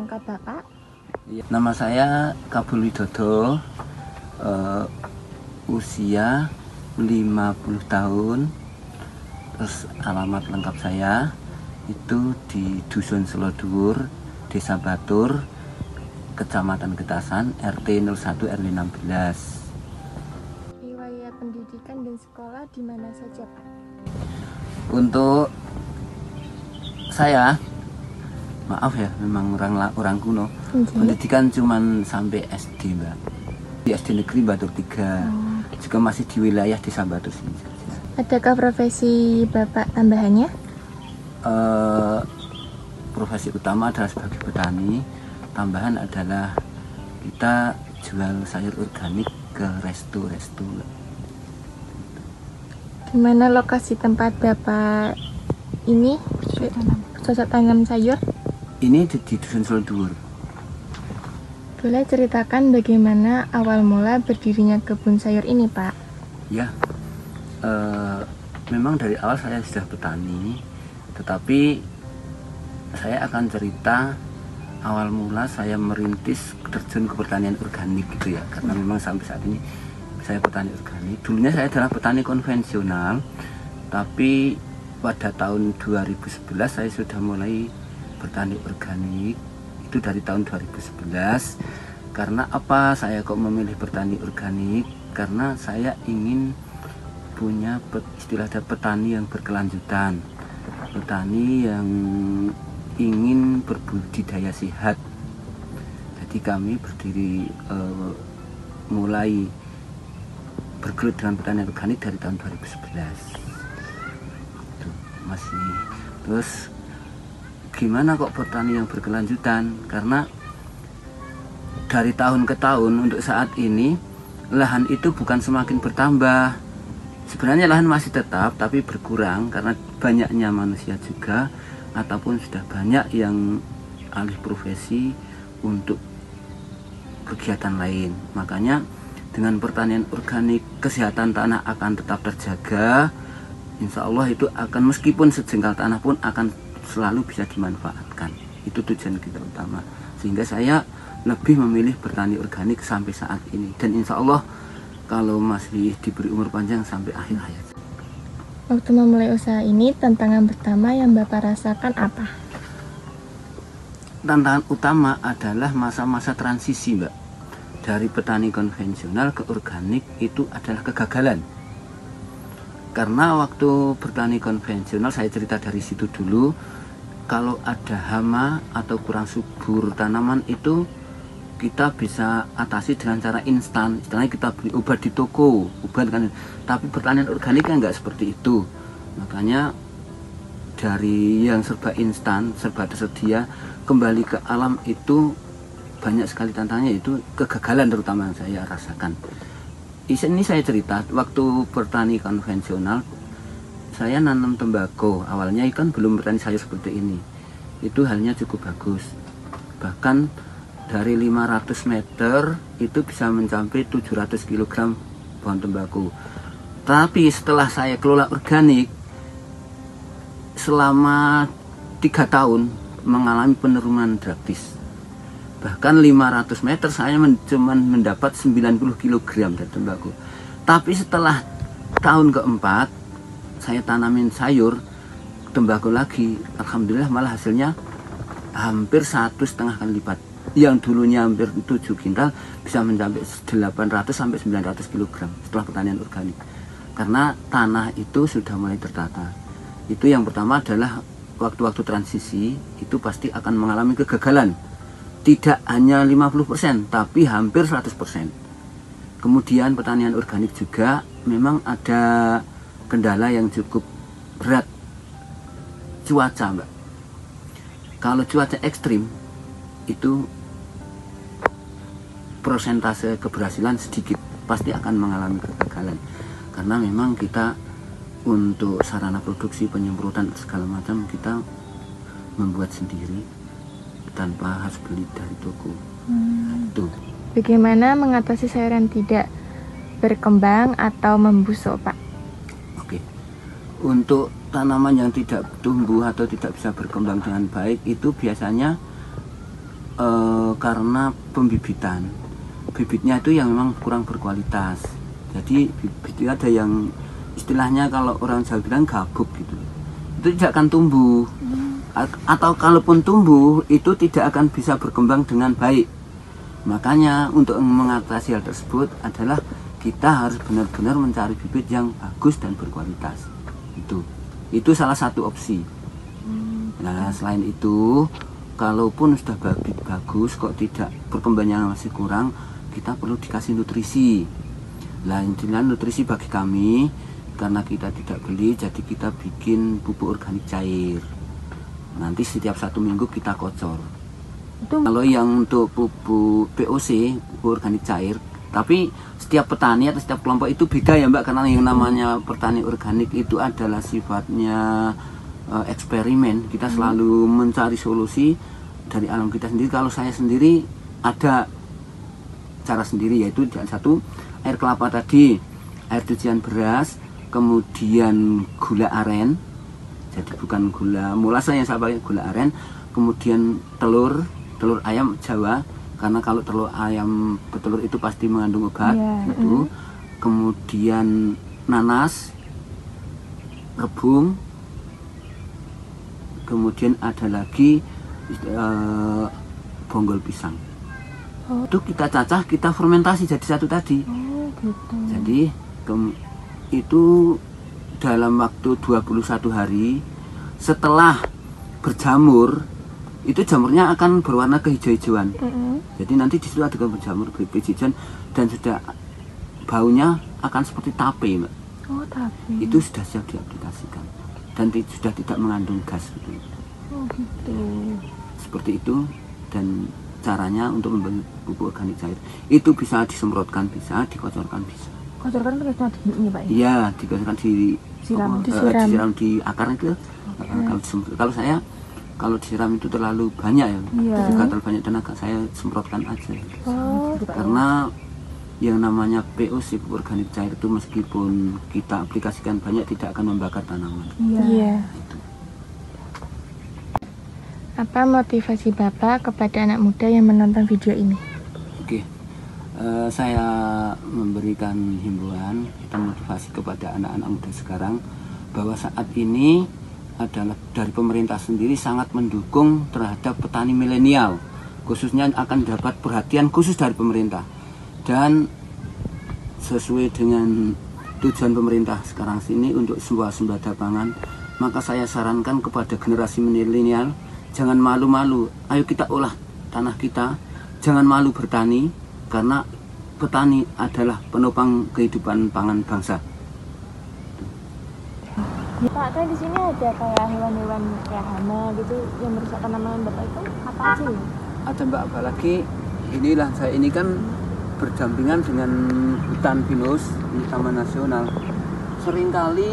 lengkap Bapak? Nama saya Kabul Widodo, usia 50 tahun. Terus alamat lengkap saya itu di Dusun Selodhuwur, Desa Batur, Kecamatan Getasan, RT 01 RW 16. Riwayat pendidikan dan sekolah di mana saja Pak? Untuk saya, maaf ya, memang orang kuno. Pendidikan cuman sampai SD, Mbak. Di SD Negeri Batur 3. Juga masih di wilayah Desa Batur sini saja. Adakah profesi Bapak tambahannya? Profesi utama adalah sebagai petani. Tambahan adalah kita jual sayur organik ke resto-resto. Di mana lokasi tempat Bapak ini cocok tanam sayur? Ini di Dusun Selodhuwur. Boleh ceritakan bagaimana awal mula berdirinya kebun sayur ini, Pak? Ya, memang dari awal saya sudah petani, tetapi saya akan cerita awal mula saya merintis terjun ke pertanian organik gitu ya, karena memang sampai saat ini saya petani organik. Dulunya saya adalah petani konvensional, tapi pada tahun 2011 saya sudah mulai bertani organik. Itu dari tahun 2011. Karena apa saya kok memilih bertani organik? Karena saya ingin punya istilah petani yang berkelanjutan, petani yang ingin berbudidaya sehat. Jadi kami berdiri mulai bergelut dengan pertanian organik dari tahun 2011. Itu masih. Terus gimana kok petani yang berkelanjutan? Karena dari tahun ke tahun untuk saat ini lahan itu bukan semakin bertambah. Sebenarnya lahan masih tetap tapi berkurang karena banyaknya manusia juga, ataupun sudah banyak yang alih profesi untuk kegiatan lain. Makanya dengan pertanian organik kesehatan tanah akan tetap terjaga. Insya Allah itu akan, meskipun sejengkal tanah pun akan selalu bisa dimanfaatkan. Itu tujuan kita utama. Sehingga saya lebih memilih bertani organik sampai saat ini. Dan insya Allah kalau masih diberi umur panjang sampai akhir hayat. Waktu memulai usaha ini, tantangan pertama yang Bapak rasakan apa? Tantangan utama adalah masa-masa transisi, Mbak. Dari petani konvensional ke organik itu adalah kegagalan. Karena waktu bertani konvensional, saya cerita dari situ dulu, kalau ada hama atau kurang subur tanaman itu kita bisa atasi dengan cara instan. Istilahnya kita beli obat di toko, obat kan. Tapi pertanian organik kan nggak seperti itu. Makanya dari yang serba instan, serba tersedia, kembali ke alam itu banyak sekali tantangannya. Itu kegagalan terutama yang saya rasakan. Ini saya cerita, waktu bertani konvensional, saya nanam tembakau. Awalnya kan belum bertani sayur seperti ini. Itu halnya cukup bagus. Bahkan dari 500 meter itu bisa mencapai 700 kg pohon tembakau. Tapi setelah saya kelola organik, selama 3 tahun mengalami penurunan drastis. Bahkan 500 meter saya cuma mendapat 90 kg dari tembakau. Tapi setelah tahun keempat saya tanamin sayur tembakau lagi, alhamdulillah malah hasilnya hampir 1,5 kali lipat. Yang dulunya hampir 7 kintal bisa mencapai 800 sampai 900 kg setelah pertanian organik. Karena tanah itu sudah mulai tertata. Itu yang pertama adalah waktu-waktu transisi itu pasti akan mengalami kegagalan. Tidak hanya 50%, tapi hampir 100%. Kemudian pertanian organik juga memang ada kendala yang cukup berat. Cuaca, Mbak. Kalau cuaca ekstrim, itu persentase keberhasilan sedikit. Pasti akan mengalami kegagalan. Karena memang kita untuk sarana produksi, penyemprotan, segala macam, kita membuat sendiri tanpa harus beli dari toko. Tuh. Bagaimana mengatasi sayur yang tidak berkembang atau membusuk, Pak? Oke. Untuk tanaman yang tidak tumbuh atau tidak bisa berkembang dengan baik itu biasanya karena pembibitan. Bibitnya itu yang memang kurang berkualitas. Jadi bibitnya ada yang istilahnya kalau orang Jawa bilang gabuk gitu. Itu tidak akan tumbuh. Atau kalaupun tumbuh itu tidak akan bisa berkembang dengan baik. Makanya untuk mengatasi hal tersebut adalah kita harus benar-benar mencari bibit yang bagus dan berkualitas. Itu salah satu opsi. Nah, selain itu, kalaupun sudah bibit bagus kok tidak perkembangannya masih kurang, kita perlu dikasih nutrisi. Nah, intinya nutrisi bagi kami karena kita tidak beli, jadi kita bikin pupuk organik cair. Nanti setiap 1 minggu kita kocor. Kalau yang untuk pupuk POC, pupuk organik cair, tapi setiap petani atau setiap kelompok itu beda ya Mbak, karena yang namanya petani organik itu adalah sifatnya eksperimen. Kita selalu mencari solusi dari alam kita sendiri. Kalau saya sendiri ada cara sendiri, yaitu satu, air kelapa tadi, air cucian beras, kemudian gula aren, jadi bukan gula molase yang saya pakai, gula aren, kemudian telur ayam Jawa, karena kalau telur ayam bertelur itu pasti mengandung obat, itu. Kemudian nanas, rebung, kemudian ada lagi bonggol pisang. Itu kita cacah, kita fermentasi jadi satu tadi. Gitu. Jadi itu dalam waktu 21 hari setelah berjamur, itu jamurnya akan berwarna kehijau-hijauan. Jadi nanti di situ ada berjamur kehijauan dan sudah baunya akan seperti tape, Mbak. Oh, tape. Itu sudah siap diaplikasikan dan sudah tidak mengandung gas gitu. Oh, gitu. Seperti itu. Dan caranya untuk membuat pupuk organik cair itu bisa disemprotkan, bisa dikocorkan, bisa. Kocorkan itu cuma ini Pak ya? Iya, dikocorkan disiram di akar itu. Kalau saya kalau disiram itu terlalu banyak ya, juga terlalu banyak tenaga, saya semprotkan aja. Karena yang namanya POC, pupuk organik cair itu meskipun kita aplikasikan banyak tidak akan membakar tanaman. Iya. Apa motivasi Bapak kepada anak muda yang menonton video ini? Oke, saya memberikan himbauan dan motivasi kepada anak-anak muda sekarang bahwa saat ini adalah dari pemerintah sendiri sangat mendukung terhadap petani milenial, khususnya akan dapat perhatian khusus dari pemerintah. Dan sesuai dengan tujuan pemerintah sekarang sini untuk swasembada pangan, maka saya sarankan kepada generasi milenial, jangan malu-malu, ayo kita olah tanah kita, jangan malu bertani, karena petani adalah penopang kehidupan pangan bangsa. Pak, kan di sini ada kayak hewan-hewan kayak hama gitu yang merusak tanaman Bapak, itu apa aja ya? Ada Mbak, apalagi inilah saya ini kan berdampingan dengan hutan pinus di Taman Nasional. Seringkali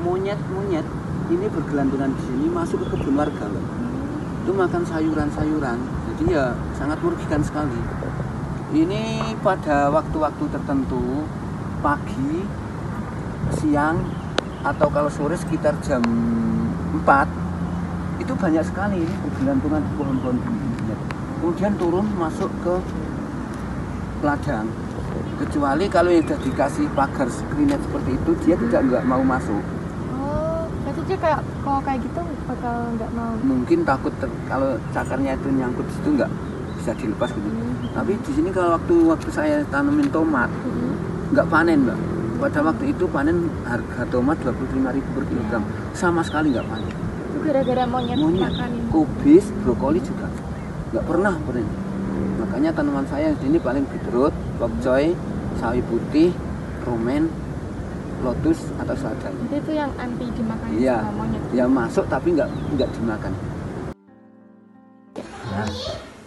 monyet-monyet ini bergelantungan di sini masuk ke kebun warga, Mbak. Itu makan sayuran-sayuran, jadi ya sangat merugikan sekali. Ini pada waktu-waktu tertentu, pagi, siang, atau kalau sore sekitar jam 4, itu banyak sekali ini bergelantungan di pohon-pohon. Kemudian turun masuk ke ladang. Kecuali kalau yang sudah dikasih pagar screenet seperti itu, dia nggak mau masuk. Berarti dia kalau kayak gitu bakal nggak mau? Mungkin takut kalau cakarnya itu nyangkut situ nggak bisa dilepas gitu. Tapi di sini kalau waktu saya tanamin tomat, nggak panen Mbak. Pada waktu itu panen harga tomat 25.000 per kilogram, sama sekali nggak panen. Itu gara-gara monyet makanin. Kubis, brokoli juga nggak pernah panen. Makanya tanaman saya di sini paling beetroot, pokcoy, sawi putih, romen, lotus atau selada. Itu yang anti dimakan sama monyet. Ya masuk tapi nggak dimakan.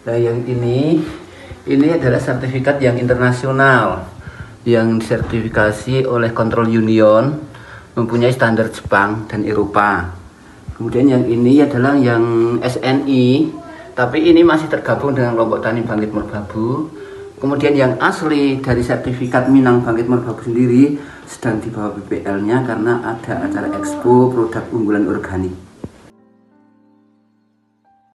Nah yang ini adalah sertifikat yang internasional yang disertifikasi oleh Control Union, mempunyai standar Jepang dan Eropa. Kemudian yang ini adalah yang SNI, tapi ini masih tergabung dengan kelompok tani Bangkit Merbabu. Kemudian yang asli dari sertifikat Minang Bangkit Merbabu sendiri sedang dibawa BPL-nya karena ada acara Expo Produk Unggulan Organik.